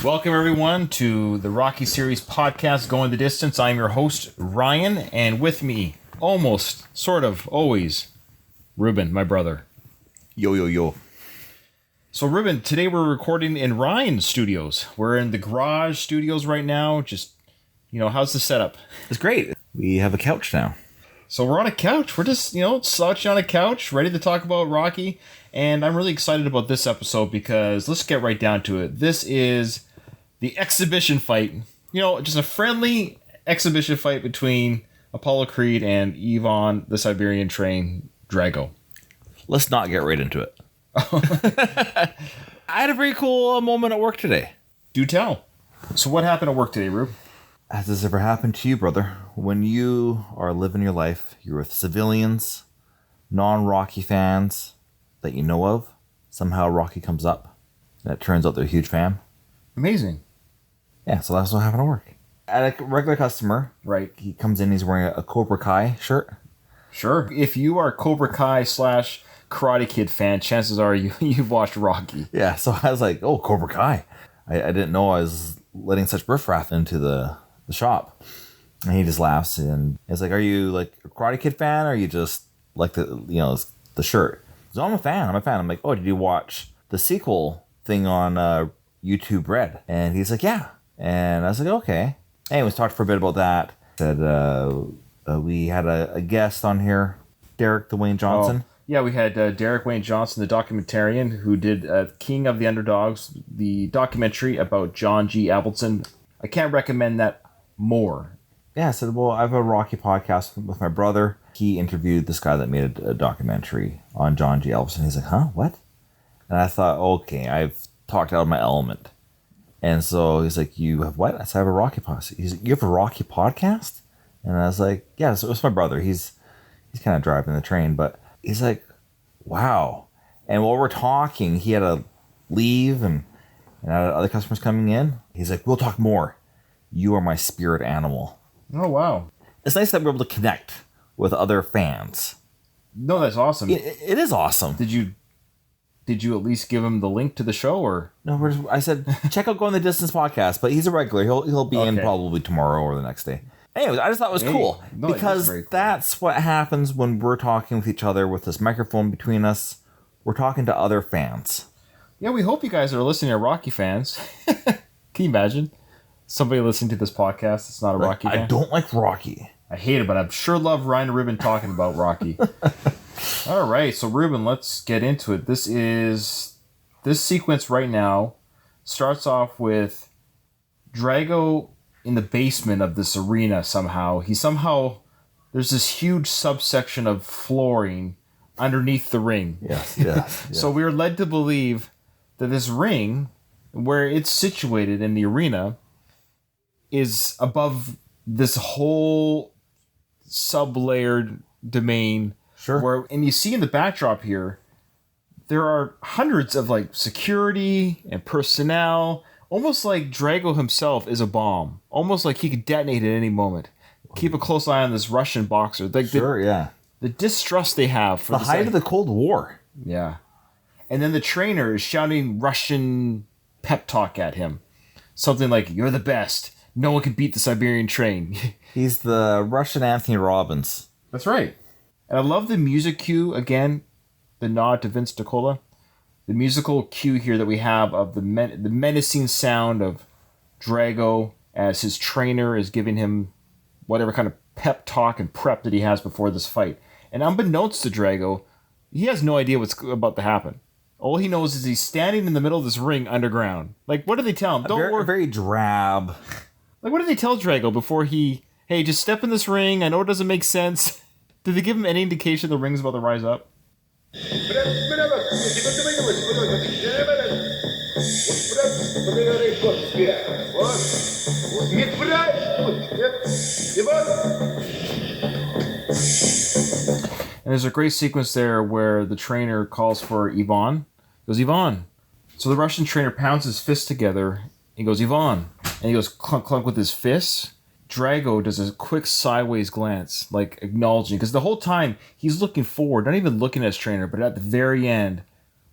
Welcome, everyone, to the Rocky Series podcast, Going the Distance. I'm your host, Ryan, and with me, almost, sort of, always, Ruben, my brother. Yo, yo, yo. So, Ruben, today we're recording in Ryan's studios. We're in the garage studios right now. Just, how's the setup? It's great. We have a couch now. So we're on a couch. We're just, slouching on a couch, ready to talk about Rocky. And I'm really excited about this episode because let's get right down to it. This is the exhibition fight. Just a friendly exhibition fight between Apollo Creed and Ivan the Siberian Train Drago. Let's not get right into it. I had a very cool moment at work today. Do tell. So what happened at work today, Rube? Has this ever happened to you, brother? When you are living your life, you're with civilians, non-Rocky fans that you know of. Somehow Rocky comes up, and it turns out they're a huge fan. Amazing. Yeah, so that's what happened at work. At a regular customer, right? He comes in, he's wearing a Cobra Kai shirt. Sure. If you are Cobra Kai / Karate Kid fan, chances are you've watched Rocky. Yeah, so I was like, oh, Cobra Kai. I didn't know I was letting such riffraff into the shop. And he just laughs and it's like, are you like a Karate Kid fan or are you just like the shirt? So I'm a fan. I'm like, oh, did you watch the sequel thing on YouTube Red? And he's like, yeah. And I was like, okay. Anyways, talked for a bit about that. Said we had a guest on here, Derek the Wayne Johnson. Oh, yeah, we had Derek Wayne Johnson, the documentarian who did King of the Underdogs, the documentary about John G. Avildsen. I can't recommend that more. Yeah, I said, well, I have a Rocky podcast with my brother. He interviewed this guy that made a documentary on John G. Avildsen. He's like, huh, what? And I thought, okay, I've talked out of my element. And so he's like, you have what? I said, I have a Rocky podcast. He's like, you have a Rocky podcast? And I was like, yeah, so it's my brother. He's kind of driving the train, but he's like, wow. And while we're talking, he had to leave and other customers coming in. He's like, we'll talk more. You are my spirit animal. Oh, wow. It's nice that we're able to connect with other fans. No, that's awesome. It is awesome. Did you at least give him the link to the show, or? No, I said, check out Going the Distance podcast, but he's a regular. He'll be in probably tomorrow or the next day. Anyways, I just thought it was cool because cool. That's what happens when we're talking with each other with this microphone between us. We're talking to other fans. Yeah, we hope you guys are listening to Rocky fans. Can you imagine somebody listening to this podcast that's not a Rocky fan? I don't like Rocky. I hate it, but I'm sure love Ryan and Ruban talking about Rocky. All right, so Ruben, let's get into it. This sequence right now starts off with Drago in the basement of this arena somehow. There's this huge subsection of flooring underneath the ring. Yes. So we're led to believe that this ring, where it's situated in the arena, is above this whole sub-layered domain. Sure. And you see in the backdrop here, there are hundreds of security and personnel, almost like Drago himself is a bomb. Almost like he could detonate at any moment. Keep a close eye on this Russian boxer. Yeah. The distrust they have for the height of the Cold War. Yeah. And then the trainer is shouting Russian pep talk at him. Something like, you're the best. No one can beat the Siberian Train. He's the Russian Anthony Robbins. That's right. And I love the music cue, again, the nod to Vince DiCola. The musical cue here that we have of the menacing sound of Drago as his trainer is giving him whatever kind of pep talk and prep that he has before this fight. And unbeknownst to Drago, he has no idea what's about to happen. All he knows is he's standing in the middle of this ring underground. Like, what do they tell him? Don't worry. Very drab. Like, what do they tell Drago before hey, just step in this ring. I know it doesn't make sense. Did they give him any indication the ring's about to rise up? And there's a great sequence there where the trainer calls for Ivan. He goes, Ivan. So the Russian trainer pounds his fists together. He goes, Ivan. And he goes clunk, clunk with his fists. Drago does a quick sideways glance, like acknowledging. Because the whole time, he's looking forward, not even looking at his trainer. But at the very end,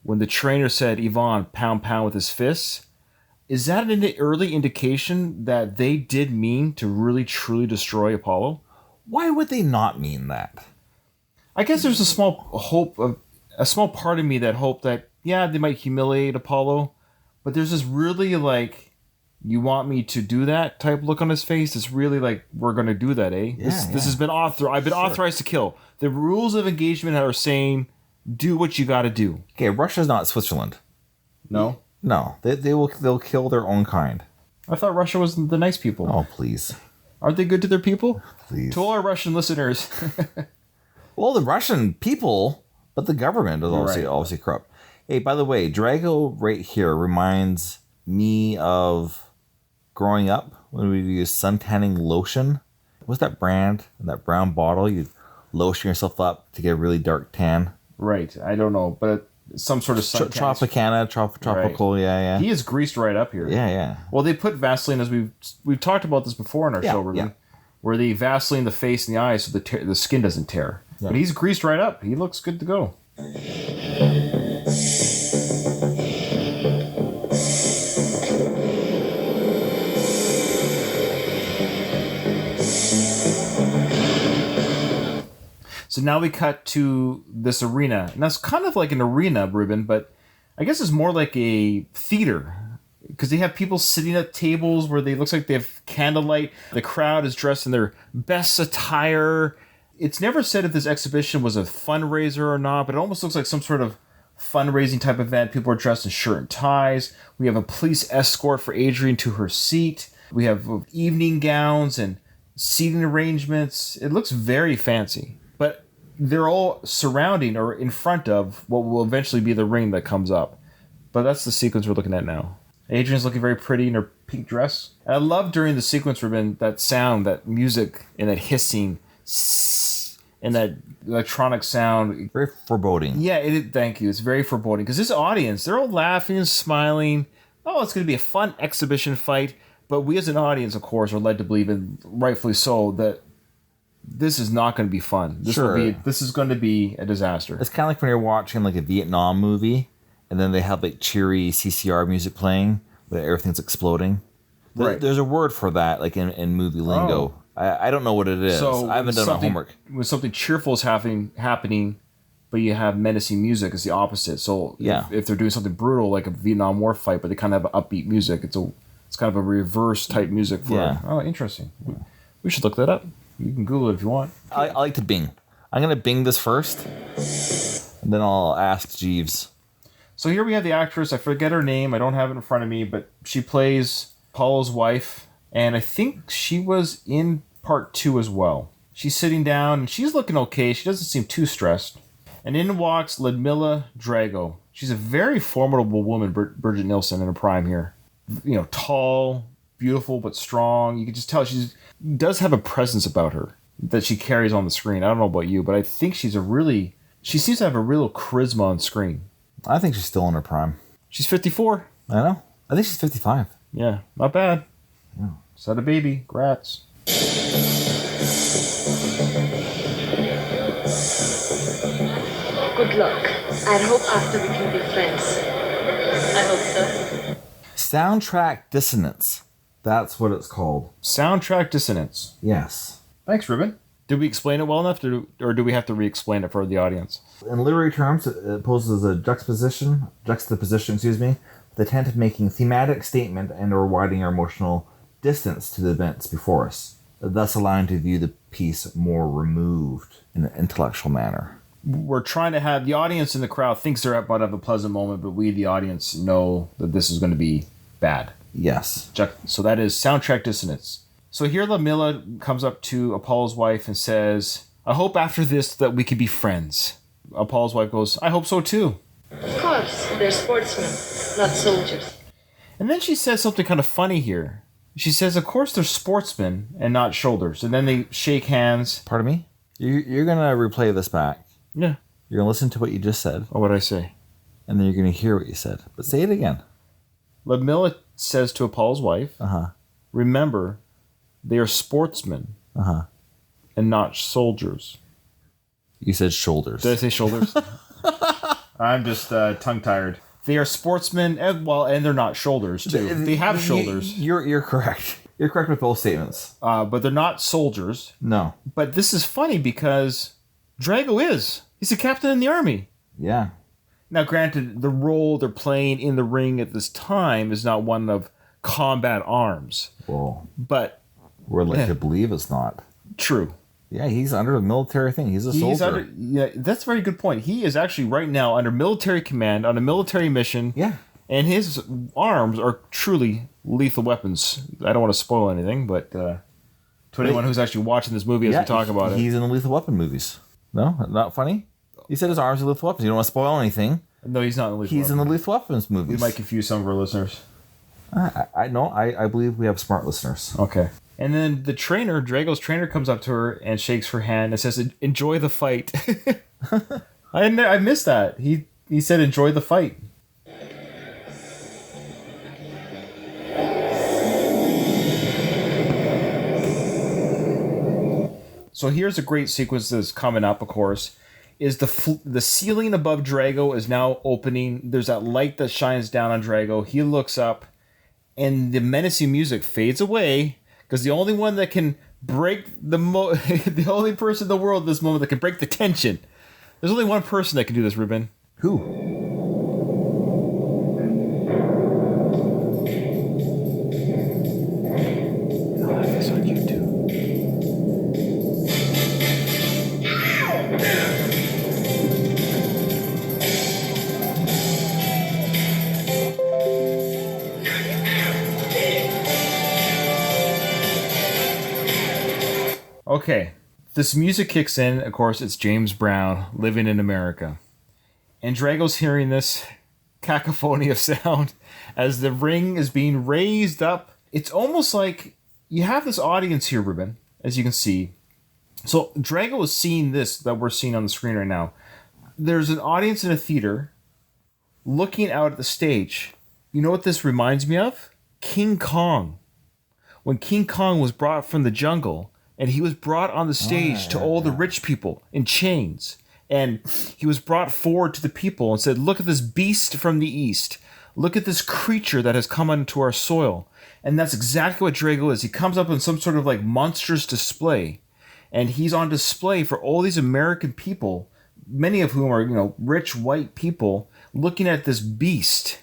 when the trainer said, Ivan, pound, pound with his fists, Is that an early indication that they did mean to really, truly destroy Apollo? Why would they not mean that? I guess there's a small part of me that hoped that, yeah, they might humiliate Apollo, but there's this really, like, you want me to do that type look on his face. It's really like, we're going to do that, eh? This has been I've been authorized to kill. The rules of engagement are saying, do what you got to do. Okay, Russia's not Switzerland. No? No, they'll kill their own kind. I thought Russia was the nice people. Oh, please. Aren't they good to their people? Please. To all our Russian listeners. Well, the Russian people, but the government is obviously corrupt. Hey, by the way, Drago right here reminds me of growing up when we used suntanning lotion. What's that brand? That brown bottle? You lotion yourself up to get a really dark tan. Right. I don't know, but some sort of suntan. Tropicana, tropical, right. yeah. He is greased right up here. Yeah. Well, they put Vaseline, as we've talked about this before in our show, Ruben, where they Vaseline the face and the eyes so the skin doesn't tear. Yeah. But he's greased right up. He looks good to go. So now we cut to this arena. And that's kind of like an arena, Ruben, but I guess it's more like a theater. Because they have people sitting at tables where they looks like they have candlelight. The crowd is dressed in their best attire. It's never said if this exhibition was a fundraiser or not, but it almost looks like some sort of fundraising type event. People are dressed in shirt and ties. We have a police escort for Adrian to her seat. We have evening gowns and seating arrangements. It looks very fancy. But they're all surrounding or in front of what will eventually be the ring that comes up. But that's the sequence we're looking at now. Adrian's looking very pretty in her pink dress. And I love during the sequence, Ruben, that sound, that music, and that hissing, and that electronic sound. Very foreboding. Yeah, thank you. It's very foreboding. Because this audience, they're all laughing and smiling. Oh, it's going to be a fun exhibition fight. But we as an audience, of course, are led to believe, and rightfully so, that this is not going to be fun. This is going to be a disaster. It's kind of like when you're watching like a Vietnam movie, and then they have like cheery CCR music playing, where everything's exploding. Right. There's a word for that, like in movie lingo. I don't know what it is. So I haven't done my homework. When something cheerful is happening, but you have menacing music, it's the opposite. So if they're doing something brutal, like a Vietnam War fight, but they kind of have upbeat music, it's kind of a reverse type music for. Yeah. Oh, interesting. We should look that up. You can Google it if you want. I like to Bing. I'm going to Bing this first, and then I'll ask Jeeves. So here we have the actress. I forget her name. I don't have it in front of me, but she plays Paul's wife, and I think she was in part 2 as well. She's sitting down, and she's looking okay. She doesn't seem too stressed. And in walks Ludmilla Drago. She's a very formidable woman, Bridget Nielsen, in her prime here. You know, tall, beautiful, but strong. You can just tell she does have a presence about her that she carries on the screen. I don't know about you, but I think she seems to have a real charisma on screen. I think she's still in her prime. She's 54. I know. I think she's 55. Yeah, not bad. Yeah. Just had a baby. Grats. Good luck. I hope after we can be friends. I hope so. Soundtrack dissonance. That's what it's called. Soundtrack dissonance. Yes. Thanks, Ruben. Did we explain it well enough, or do we have to re-explain it for the audience? In literary terms, it poses a juxtaposition, with the intent of making a thematic statement and or widening our emotional distance to the events before us, thus allowing to view the piece more removed in an intellectual manner. We're trying to have the audience in the crowd thinks they're about to have a pleasant moment, but we, the audience, know that this is going to be bad. Yes. So that is soundtrack dissonance. So here Ludmilla comes up to Apollo's wife and says, I hope after this that we could be friends. Apollo's wife goes, I hope so too. Of course, they're sportsmen, not soldiers. And then she says something kind of funny here. She says, of course they're sportsmen and not shoulders. And then they shake hands. Pardon me? You're going to replay this back. Yeah. You're going to listen to what you just said. Oh, what did I say? And then you're going to hear what you said. But say it again. Ludmilla says to Apollo's wife, remember, they are sportsmen and not soldiers. You said shoulders. Did I say shoulders? I'm just tongue-tired. They are sportsmen, and they're not shoulders too. They have shoulders. You're correct. You're correct with both statements. But they're not soldiers. No. But this is funny because Drago is. He's a captain in the army. Yeah. Now, granted, the role they're playing in the ring at this time is not one of combat arms. Well, but we're led to believe it's not. True. Yeah, he's under a military thing. He's a soldier. That's a very good point. He is actually right now under military command on a military mission. Yeah. And his arms are truly lethal weapons. I don't want to spoil anything, but to anyone who's actually watching this movie as we talk about it. He's in the Lethal Weapon movies. No? Not funny? He said his arms are lethal weapons. You don't want to spoil anything. No, he's not in the Lethal He's in the Lethal Weapons movies. We might confuse some of our listeners. I believe we have smart listeners. Okay. And then the trainer, Drago's trainer, comes up to her and shakes her hand and says, "Enjoy the fight." I missed that. He said, "Enjoy the fight." So here's a great sequence that's coming up, of course, is the ceiling above Drago is now opening. There's that light that shines down on Drago. He looks up, and the menacing music fades away, because the only one that can break the only person in the world at this moment that can break the tension. There's only one person that can do this, Ruben. Who? Okay, this music kicks in. Of course, it's James Brown, Living in America. And Drago's hearing this cacophony of sound as the ring is being raised up. It's almost like you have this audience here, Ruben, as you can see. So Drago is seeing this that we're seeing on the screen right now. There's an audience in a theater looking out at the stage. You know what this reminds me of? King Kong. When King Kong was brought from the jungle, and he was brought on the stage to all the rich people in chains. And he was brought forward to the people and said, "Look at this beast from the east. Look at this creature that has come onto our soil." And that's exactly what Drago is. He comes up in some sort of like monstrous display. And he's on display for all these American people, many of whom are, rich white people, looking at this beast.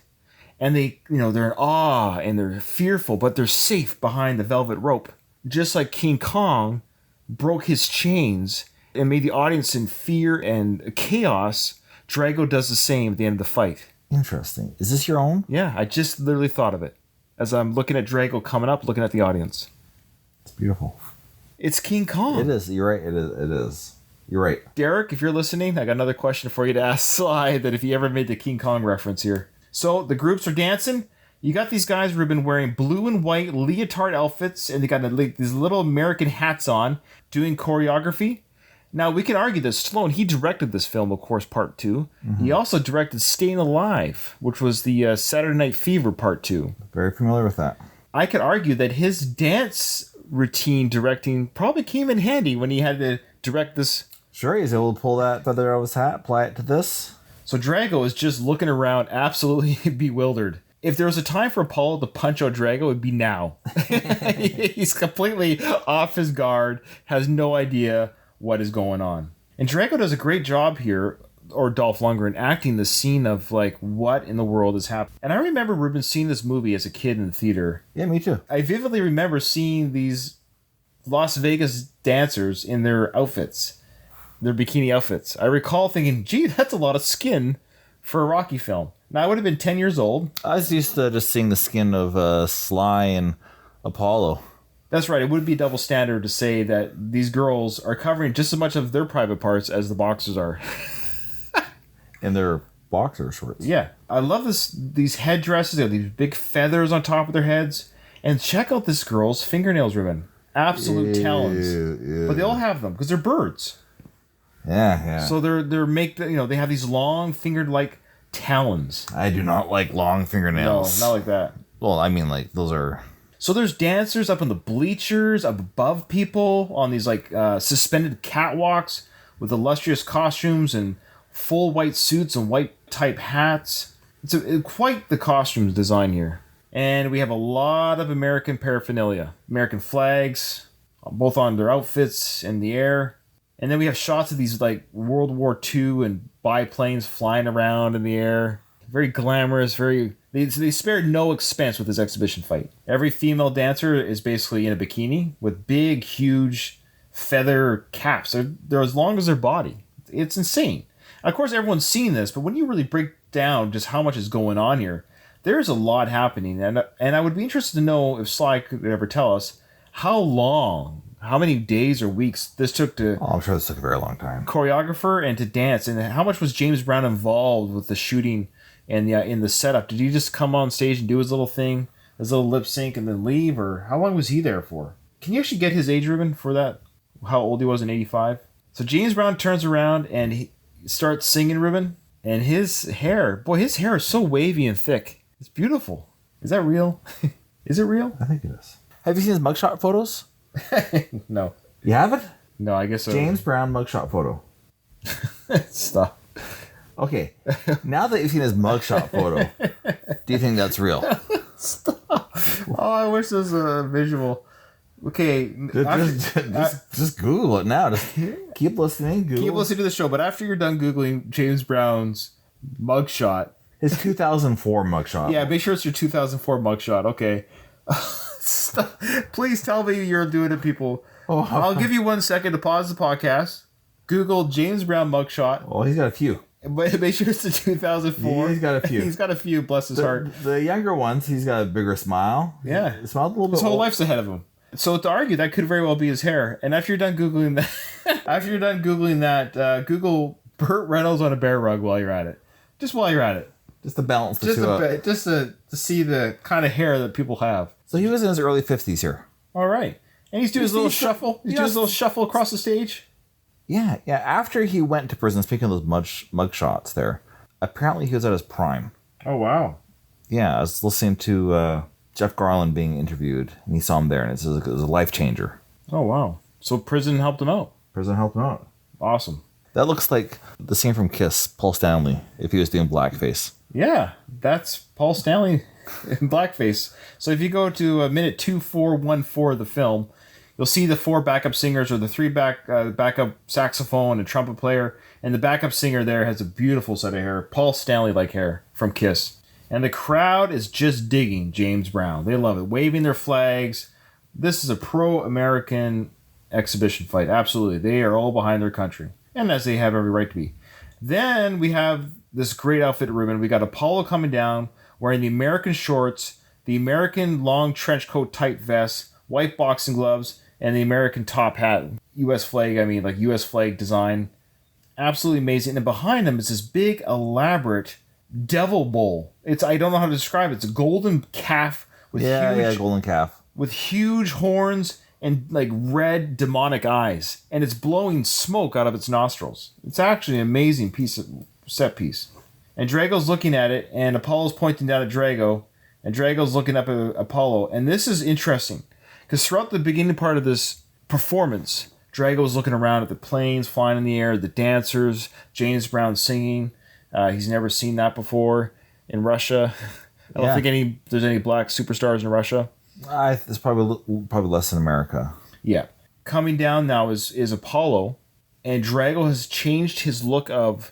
And they, they're in awe and they're fearful, but they're safe behind the velvet rope. Just like King Kong broke his chains and made the audience in fear and chaos, Drago does the same at the end of the fight. Interesting. Is this your own? Yeah, I just literally thought of it as I'm looking at Drago coming up, looking at the audience. It's beautiful. It's King Kong. It is. You're right. It is. You're right. Derek, if you're listening, I got another question for you to ask Sly, that if you ever made the King Kong reference here. So the groups are dancing. You got these guys, Ruben, wearing blue and white leotard outfits, and they got these little American hats on, doing choreography. Now, we can argue that Stallone, he directed this film, of course, Part 2. Mm-hmm. He also directed Staying Alive, which was the Saturday Night Fever Part 2. Very familiar with that. I could argue that his dance routine directing probably came in handy when he had to direct this. Sure, he's able to pull that feather out of his hat, apply it to this. So Drago is just looking around, absolutely bewildered. If there was a time for Apollo to punch out Drago, it would be now. He's completely off his guard, has no idea what is going on. And Drago does a great job here, or Dolph Lundgren, acting the scene of like what in the world is happening. And I remember Ruben seeing this movie as a kid in the theater. Yeah, me too. I vividly remember seeing these Las Vegas dancers in their outfits, their bikini outfits. I recall thinking, gee, that's a lot of skin for a Rocky film. Now, I would have been 10 years old. I was used to just seeing the skin of Sly and Apollo. That's right. It would be a double standard to say that these girls are covering just as much of their private parts as the boxers are. In their boxer shorts. Yeah. I love these headdresses. They have these big feathers on top of their heads. And check out this girl's fingernails, Ruben. Absolute talons. But they all have them because they're birds. Yeah. So they have these long fingered like talons. I do not like long fingernails. No, not like that. Well, I mean, like, those are... So there's dancers up in the bleachers, up above people, on these, like, suspended catwalks with illustrious costumes and full white suits and white-type hats. quite the costumes design here. And we have a lot of American paraphernalia. American flags, both on their outfits in the air. And then we have shots of these like World War II and biplanes flying around in the air. Very glamorous, they spared no expense with this exhibition fight. Every female dancer is basically in a bikini with big, huge feather caps. They're as long as their body. It's insane. Of course, everyone's seen this, but when you really break down just how much is going on here, there's a lot happening. And I would be interested to know if Sly could ever tell us how many days or weeks this took to... Oh, I'm sure this took a very long time. ...choreographer and to dance. And how much was James Brown involved with the shooting and in the setup? Did he just come on stage and do his little thing, his little lip sync, and then leave? Or how long was he there for? Can you actually get his age, Ruben, for that? How old he was in 85? So James Brown turns around and he starts singing, Ruben. And his hair is so wavy and thick. It's beautiful. Is that real? Is it real? I think it is. Have you seen his mugshot photos? No. You haven't? No, I guess so. James Brown mugshot photo. Stop. Okay. Now that you've seen his mugshot photo, do you think that's real? Stop. Oh, I wish there was a visual. Okay. Just Google it now. Just keep listening. Google. Keep listening to the show, but after you're done Googling James Brown's mugshot. His 2004 mugshot. Yeah, make sure it's your 2004 mugshot. Okay. Stop. Please tell me you're doing it, people. Oh. I'll give you 1 second to pause the podcast. Google James Brown mugshot. Well, he's got a few. But make sure it's the 2004. He's got a few. He's got a few, bless his heart. The younger ones, he's got a bigger smile. Yeah. He smiled a little bit. His whole life's ahead of him. So to argue, that could very well be his hair. And after you're done Googling that, Google Burt Reynolds on a bear rug while you're at it. Just while you're at it. Just to balance the two up. Just to see the kind of hair that people have. So he was in his early 50s here. All right. And he's doing his little shuffle. He's doing his little shuffle across the stage. Yeah. After he went to prison, speaking of those mug shots there, apparently he was at his prime. Oh, wow. Yeah, I was listening to Jeff Garland being interviewed, and he saw him there, and it was a life changer. Oh, wow. So prison helped him out. Awesome. That looks like the scene from Kiss, Paul Stanley, if he was doing blackface. Yeah, that's Paul Stanley in blackface. So if you go to minute 2414 of the film, you'll see the 4 backup singers, or the 3 backup saxophone and trumpet player, and the backup singer there has a beautiful set of hair, Paul Stanley-like hair from Kiss. And the crowd is just digging James Brown. They love it, waving their flags. This is a pro-American exhibition fight. Absolutely. They are all behind their country, and as they have every right to be. Then we have this great outfit, Ruben. We got Apollo coming down, wearing the American shorts, the American long trench coat tight vest, white boxing gloves, and the American top hat. U.S. flag design. Absolutely amazing. And behind him is this big, elaborate devil bowl. I don't know how to describe it. It's a golden calf with golden calf. With huge horns and like red demonic eyes. And it's blowing smoke out of its nostrils. It's actually an amazing set piece. And Drago's looking at it, and Apollo's pointing down at Drago, and Drago's looking up at Apollo. And this is interesting, because throughout the beginning part of this performance, Drago's looking around at the planes flying in the air, the dancers, James Brown singing. He's never seen that before in Russia. I don't think there's any black superstars in Russia. There's probably less in America. Yeah. Coming down now is Apollo, and Drago has changed his look of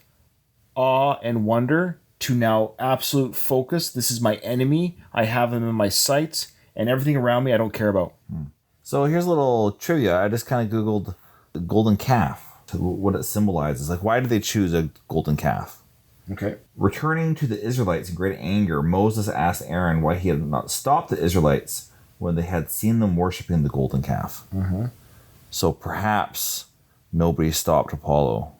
awe and wonder to now absolute focus. This is my enemy. I have him in my sights, and everything around me I don't care about. So here's a little trivia. I just kind of Googled the golden calf, to what it symbolizes. Like, why did they choose a golden calf? Okay. Returning to the Israelites in great anger, Moses asked Aaron why he had not stopped the Israelites when they had seen them worshiping the golden calf. Mm-hmm. So perhaps nobody stopped Apollo.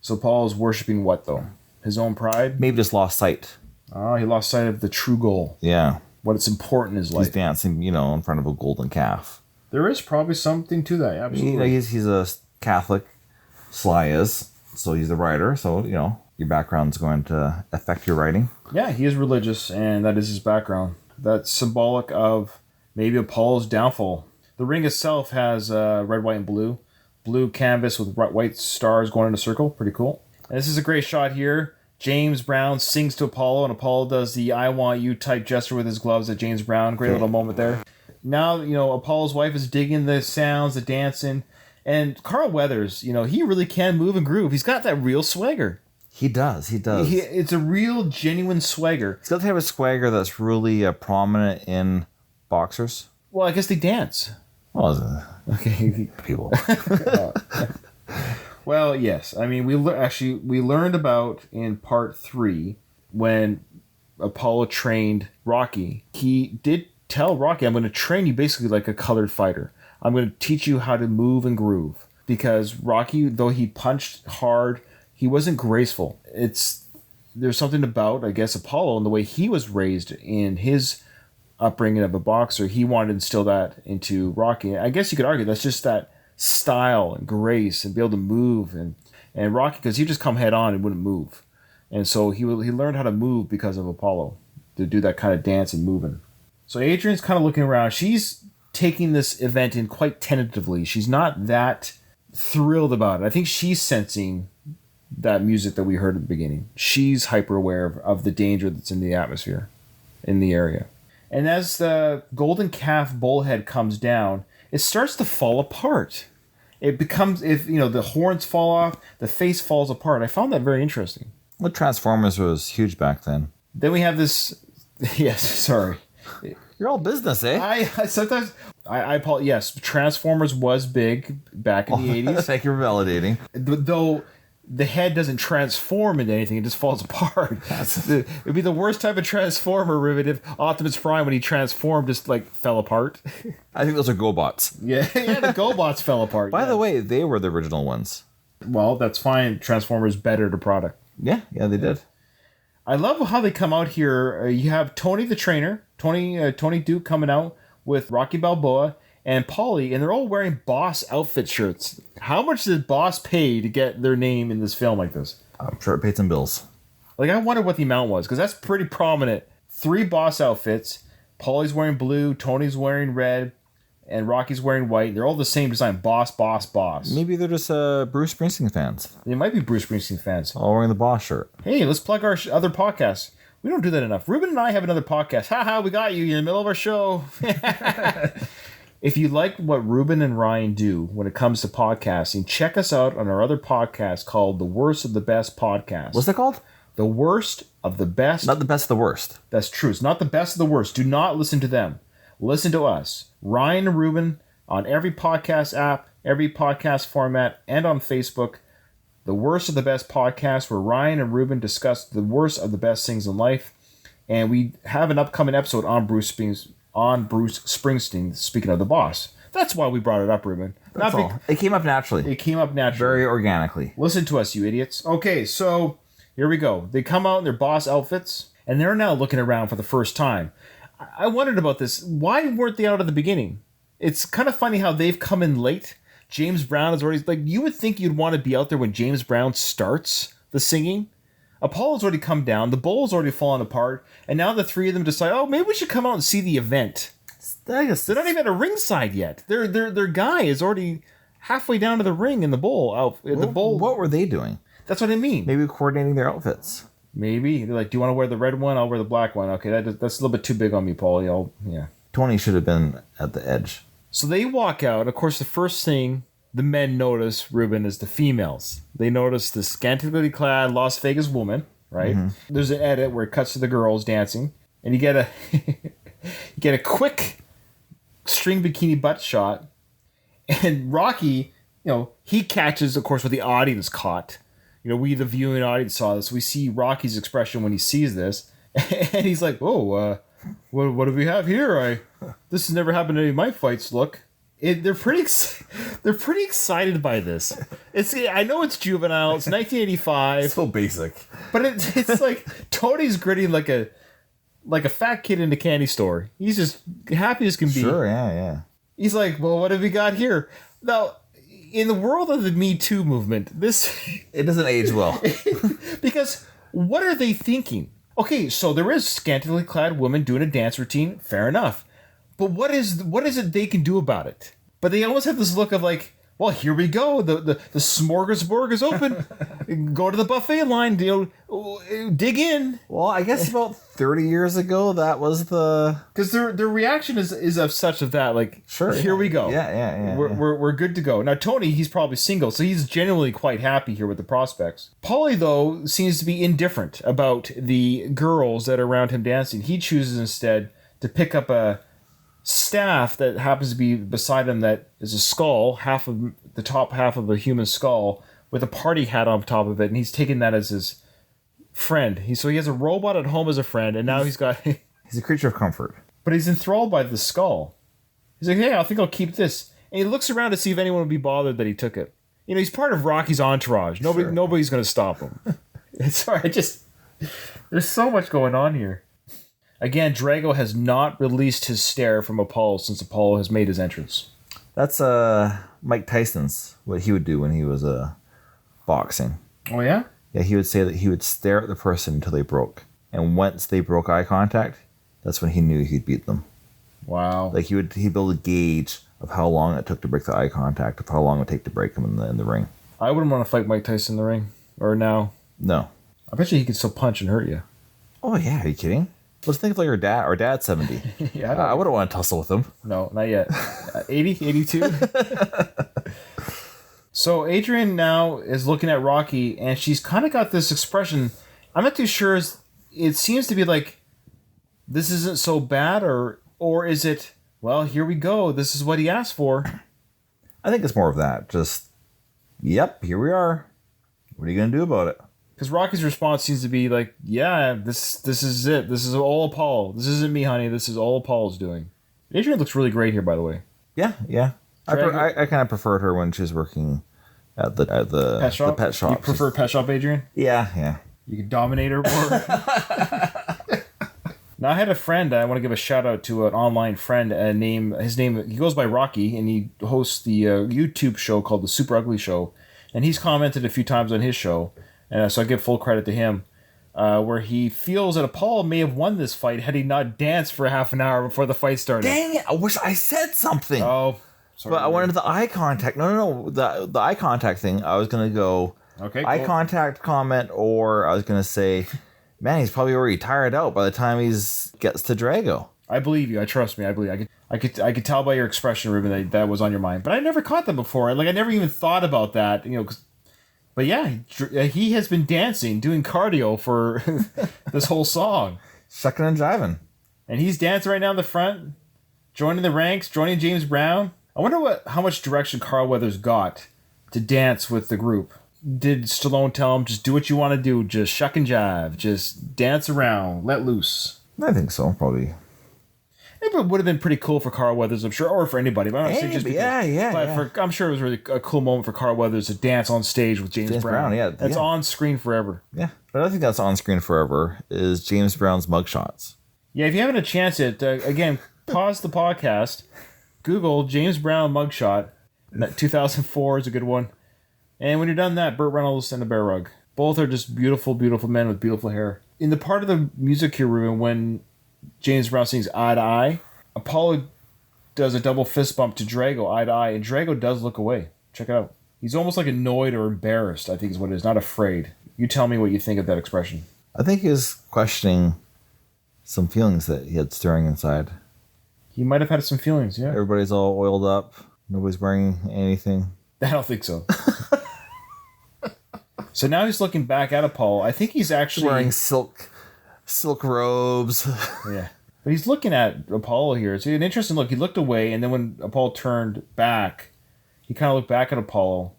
So Paul's worshiping what, though? His own pride? Maybe just lost sight. Oh, he lost sight of the true goal. Yeah. What's important in his life. He's dancing, in front of a golden calf. There is probably something to that, absolutely. He's a Catholic. Sly is. So he's a writer. So, your background's going to affect your writing. Yeah, he is religious, and that is his background. That's symbolic of maybe Apollo's downfall. The ring itself has red, white, and blue canvas with white stars going in a circle. Pretty cool. And this is a great shot here. James Brown sings to Apollo, and Apollo does the "I want you" type gesture with his gloves at James Brown. Great little moment there. Now, Apollo's wife is digging the sounds, the dancing, and Carl Weathers, he really can move and groove. He's got that real swagger. He does. It's a real, genuine swagger. He's got the type of swagger that's really prominent in boxers. Well, I guess they dance. Well, okay, people. Well, yes. I mean, we learned about in part 3 when Apollo trained Rocky. He did tell Rocky, "I'm going to train you basically like a colored fighter. I'm going to teach you how to move and groove." Because Rocky, though he punched hard, he wasn't graceful. There's something about, I guess, Apollo and the way he was raised in his upbringing of a boxer. He wanted to instill that into Rocky. I guess you could argue that's just that style and grace and be able to move. And Rocky, because he'd just come head on and wouldn't move. And so he learned how to move because of Apollo, to do that kind of dance and moving. So Adrian's kind of looking around. She's taking this event in quite tentatively. She's not that thrilled about it. I think she's sensing that music that we heard at the beginning. She's hyper aware of the danger that's in the atmosphere, in the area. And as the golden calf bullhead comes down, it starts to fall apart. It becomes, the horns fall off, the face falls apart. I found that very interesting. Well, Transformers was huge back then. Then we have this, yes, sorry. You're all business, eh? I apologize. Yes, Transformers was big back in the 80s. Thank you for validating. Though the head doesn't transform into anything, it just falls apart. It'd be the worst type of Transformer, Ruben, if Optimus Prime, when he transformed, just fell apart. I think those are GoBots. Yeah, the GoBots fell apart. By the way, they were the original ones. Well, that's fine. Transformers bettered the product. Yeah, they did. I love how they come out here. You have Tony the trainer, Tony Duke coming out with Rocky Balboa and Paulie, and they're all wearing Boss outfit shirts. How much did Boss pay to get their name in this film like this? I'm sure it paid some bills. I wonder what the amount was, because that's pretty prominent. 3 Boss outfits. Paulie's wearing blue, Tony's wearing red, and Rocky's wearing white. They're all the same design. Boss, Boss, Boss. Maybe they're just Bruce Springsteen fans. They might be Bruce Springsteen fans. All wearing the Boss shirt. Hey, let's plug our other podcasts. We don't do that enough. Ruben and I have another podcast. Haha, we got you. You're in the middle of our show. If you like what Ruben and Ryan do when it comes to podcasting, check us out on our other podcast called The Worst of the Best Podcast. What's that called? The Worst of the Best. Not the best of the worst. That's true. It's not the best of the worst. Do not listen to them. Listen to us. Ryan and Ruben on every podcast app, every podcast format, and on Facebook. The Worst of the Best Podcast, where Ryan and Ruben discuss the worst of the best things in life. And we have an upcoming episode on Bruce Springsteen, speaking of the Boss. That's why we brought it up, Ruben. That's all. It came up naturally. It came up naturally. Very organically. Listen to us, you idiots. Okay, so here we go. They come out in their Boss outfits, and they're now looking around for the first time. I wondered about this. Why weren't they out at the beginning? It's kind of funny how they've come in late. James Brown is already... you would think you'd want to be out there when James Brown starts the singing. Apollo's already come down. The bowl's already fallen apart. And now the 3 of them decide, maybe we should come out and see the event. They're not even at a ringside yet. Their guy is already halfway down to the ring in the bowl. What were they doing? That's what I mean. Maybe coordinating their outfits. Maybe. They're like, do you want to wear the red one? I'll wear the black one. Okay, that's a little bit too big on me, Paulie. Yeah. Tony should have been at the edge. So they walk out. Of course, the first thing the men notice, Ruben, is the females. They notice the scantily clad Las Vegas woman, right? Mm-hmm. There's an edit where it cuts to the girls dancing, and you get a quick string bikini butt shot, and Rocky, he catches, of course, what the audience caught. We, the viewing audience, saw this. We see Rocky's expression when he sees this, and he's like, "Oh, what do we have here? This has never happened in any of my fights. Look." They're pretty excited by this. I know it's juvenile. It's 1985. So basic. But it's like Tony's gritting like a fat kid in a candy store. He's just happy as can be. Sure, yeah. He's like, well, what have we got here? Now, in the world of the Me Too movement, it doesn't age well. Because what are they thinking? Okay, so there is scantily clad woman doing a dance routine. Fair enough. But what is it they can do about it? But they almost have this look of like, well, here we go. The smorgasbord is open. Go to the buffet line. Dig in. Well, I guess about 30 years ago, that was the... Because their reaction is of such of that. Like, Sure. here we go. Yeah. We're good to go. Now, Tony, he's probably single, so he's genuinely quite happy here with the prospects. Paulie, though, seems to be indifferent about the girls that are around him dancing. He chooses instead to pick up a staff that happens to be beside him that is a skull, half of the top half of a human skull, with a party hat on top of it, and he's taking that as his friend. So he has a robot at home as a friend, and now he's got... He's a creature of comfort. But he's enthralled by the skull. He's like, hey, I think I'll keep this. And he looks around to see if anyone would be bothered that he took it. He's part of Rocky's entourage. Nobody's going to stop him. Sorry, there's so much going on here. Again, Drago has not released his stare from Apollo since Apollo has made his entrance. That's Mike Tyson's, what he would do when he was boxing. Oh, yeah? Yeah, he would say that he would stare at the person until they broke. And once they broke eye contact, that's when he knew he'd beat them. Wow. Like he'd build a gauge of how long it took to break the eye contact, of how long it would take to break him in the ring. I wouldn't want to fight Mike Tyson in the ring. Or now. No. I bet you he could still punch and hurt you. Oh, yeah. Are you kidding? Let's think of like our dad's 70. Yeah, I wouldn't want to tussle with him. No, not yet. 80? 82? So Adrian now is looking at Rocky, and she's kind of got this expression. I'm not too sure. It seems to be like, this isn't so bad, or is it, well, here we go. This is what he asked for. I think it's more of that. Just, yep, here we are. What are you going to do about it? Because Rocky's response seems to be like, yeah, this is it. This is all Apollo. This isn't me, honey. This is all Apollo's doing. Adrian looks really great here, by the way. Yeah. I kind of preferred her when she was working at the Pet shop? The pet shop. You prefer Pet Shop, Adrian? Yeah. You can dominate her more. Now, I had a friend, I want to give a shout out to an online friend, he goes by Rocky, and he hosts the YouTube show called The Super Ugly Show, and he's commented a few times on his show, and so I give full credit to him, where he feels that Apollo may have won this fight had he not danced for half an hour before the fight started. Dang it, I wish I said something. Oh, sorry. But I wanted the eye contact. No. The eye contact thing, I was going to go eye contact comment, or I was going to say... Man, he's probably already tired out by the time he gets to Drago. I believe you. I trust me. I believe. I could tell by your expression, Ruben, that was on your mind. But I never caught that before. Like, I never even thought about that. But yeah, he has been dancing, doing cardio for this whole song, Shucking and jiving. and he's dancing right now in the front, joining the ranks, joining James Brown. I wonder how much direction Carl Weathers got to dance with the group. Did Stallone tell him, just do what you want to do, just shuck and jive, just dance around, let loose? I think so, probably. It would have been pretty cool for Carl Weathers, I'm sure, or for anybody. But I'm not saying just because, yeah. I'm sure it was really a cool moment for Carl Weathers to dance on stage with James Brown. That's on screen forever. Yeah, but I think that's on screen forever is James Brown's mugshots. Yeah, if you haven't a chance yet, again, pause the podcast, Google James Brown mugshot. 2004 is a good one. And when you're done that, Burt Reynolds and the Bear Rug. Both are just beautiful, beautiful men with beautiful hair. In the part of the music here, Ruben, when James Brown sings Eye to Eye, Apollo does a double fist bump to Drago, Eye to Eye, and Drago does look away. Check it out. He's almost like annoyed or embarrassed, I think is what it is, not afraid. You tell me what you think of that expression. I think he was questioning some feelings that he had stirring inside. He might have had some feelings, yeah. Everybody's all oiled up. Nobody's wearing anything. I don't think so. So now he's looking back at Apollo. I think he's actually... wearing silk robes. Yeah. But he's looking at Apollo here. It's an interesting look. He looked away, and then when Apollo turned back, he kind of looked back at Apollo.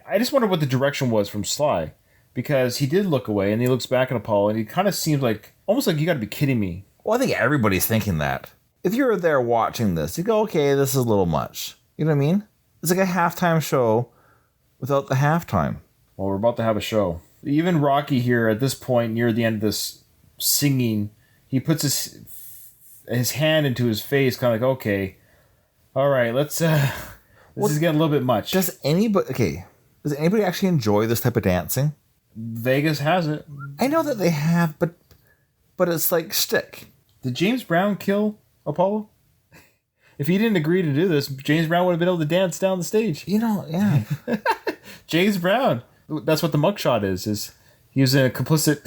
I just wonder what the direction was from Sly. Because he did look away, and he looks back at Apollo, and he kind of seems like... almost like, you got to be kidding me. Well, I think everybody's thinking that. If you're there watching this, you go, okay, this is a little much. You know what I mean? It's like a halftime show without the halftime. Well, we're about to have a show. Even Rocky here, at this point, near the end of this singing, he puts his hand into his face, kind of like, okay, all right, let's, this is getting a little bit much. Does anybody actually enjoy this type of dancing? Vegas has it. I know that they have, but it's like shtick. Did James Brown kill Apollo? if he didn't agree to do this, James Brown would have been able to dance down the stage. Yeah. James Brown. That's what the mugshot is he was a complicit.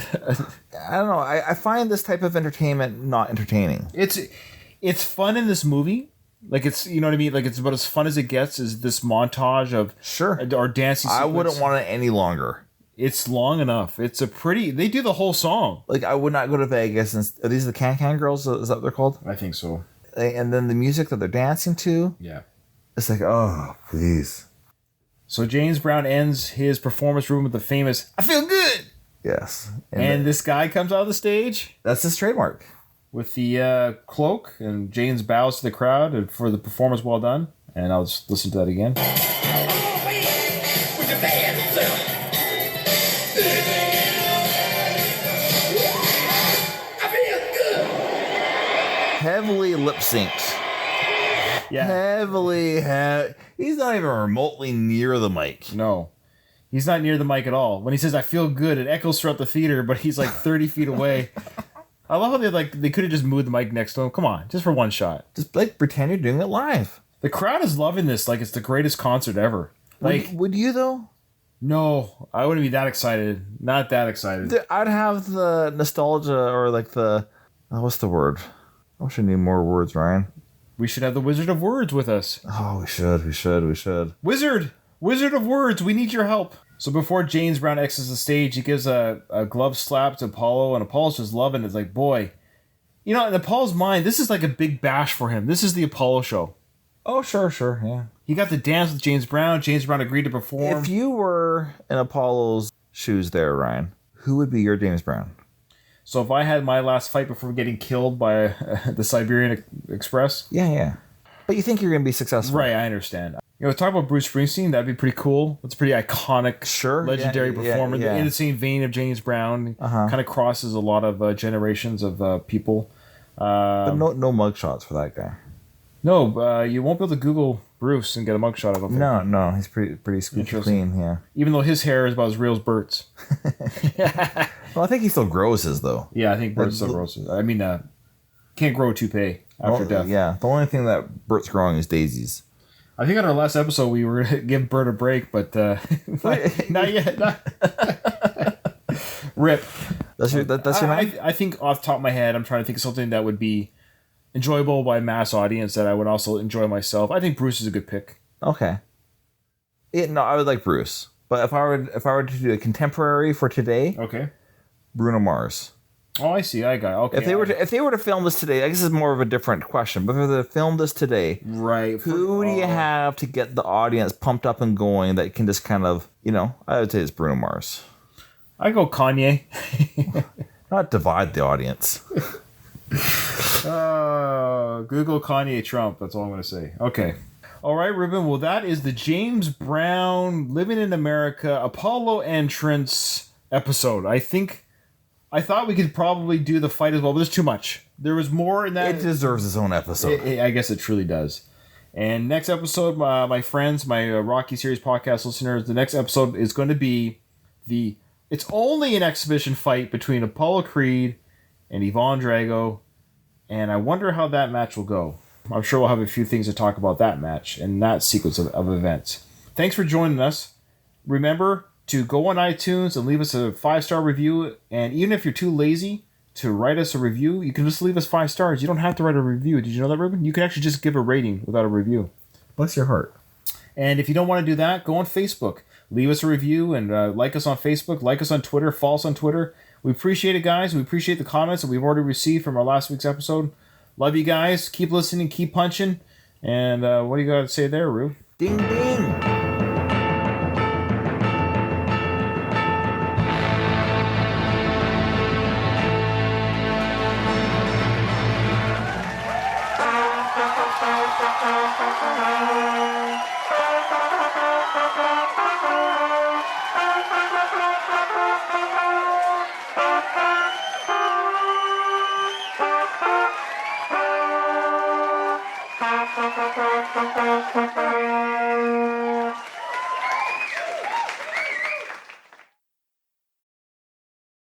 I don't know. I find this type of entertainment not entertaining. It's fun in this movie. Like, it's, you know what I mean? Like, it's about as fun as it gets, is this montage of our dancing sequence. I wouldn't want it any longer. It's long enough. It's they do the whole song. Like, I would not go to Vegas. And are these the Can Girls? Is that what they're called? I think so. And then the music that they're dancing to. Yeah. It's like, oh, please. So James Brown ends his performance room with the famous, "I feel good." Yes. And this guy comes out of the stage. That's his trademark. With the cloak, and James bows to the crowd and for the performance well done. And I'll just listen to that again. Heavily lip synced. Yeah. He's not even remotely near the mic. No. He's not near the mic at all. When he says, "I feel good," it echoes throughout the theater, but he's like 30 feet away. I love how they could have just moved the mic next to him. Come on, just for one shot. Just like pretend you're doing it live. The crowd is loving this like it's the greatest concert ever. Like, would you though? No, I wouldn't be that excited. Not that excited. I'd have the nostalgia or like the what's the word? I wish I knew more words, Ryan. We should have the Wizard of Words with us. Oh, we should. Wizard of Words, we need your help. So before James Brown exits the stage, he gives a glove slap to Apollo, and Apollo's just loving it. It's like, boy, you know, in Apollo's mind, this is like a big bash for him. This is the Apollo show. Oh, sure, yeah. He got to dance with James Brown. James Brown agreed to perform. If you were in Apollo's shoes there, Ryan, who would be your James Brown? So if I had my last fight before getting killed by the Siberian Express. Yeah. But you think you're going to be successful. Right, I understand. You know, talk about Bruce Springsteen, that'd be pretty cool. It's a pretty iconic, legendary performance. Yeah. In the same vein of James Brown, kind of crosses a lot of generations of people. But no mugshots for that guy. No, you won't be able to Google Bruce and get a mugshot of him. No, he's pretty squeaky clean, yeah. Even though his hair is about as real as Bert's. Well, I think he still grows his, though. Yeah, I think Bert still grows his. I mean, can't grow a toupee after death. Yeah, the only thing that Bert's growing is daisies. I think on our last episode we were going to give Bert a break, but not yet. Rip. That's your man? I think off the top of my head, I'm trying to think of something that would be enjoyable by a mass audience that I would also enjoy myself. I think Bruce is a good pick. Okay. No, I would like Bruce. But if I were to do a contemporary for today, okay, Bruno Mars. Oh, I see. I got it. Okay. If they were to film this today, I guess it's more of a different question. But if they were to film this today, right? Who do you have to get the audience pumped up and going that can just kind of, I would say it's Bruno Mars. I go Kanye. Not divide the audience. Google Kanye Trump. That's all I'm going to say. Okay. All right, Ruben. Well, that is the James Brown Living in America Apollo entrance episode. I thought we could probably do the fight as well, but there's too much. There was more in that. It deserves its own episode. I guess it truly does. And next episode, my friends, my Rocky Series podcast listeners, the next episode is going to be it's only an exhibition fight between Apollo Creed and Yvonne Drago. And I wonder how that match will go. I'm sure we'll have a few things to talk about that match and that sequence of events. Thanks for joining us. Remember to go on iTunes and leave us a 5-star review. And even if you're too lazy to write us a review, you can just leave us 5 stars. You don't have to write a review. Did you know that, Ruben? You can actually just give a rating without a review. Bless your heart. And if you don't want to do that, go on Facebook. Leave us a review and like us on Facebook. Like us on Twitter. Follow us on Twitter. We appreciate it, guys. We appreciate the comments that we've already received from our last week's episode. Love you guys. Keep listening. Keep punching. And what do you got to say there, Rue? Ding, ding.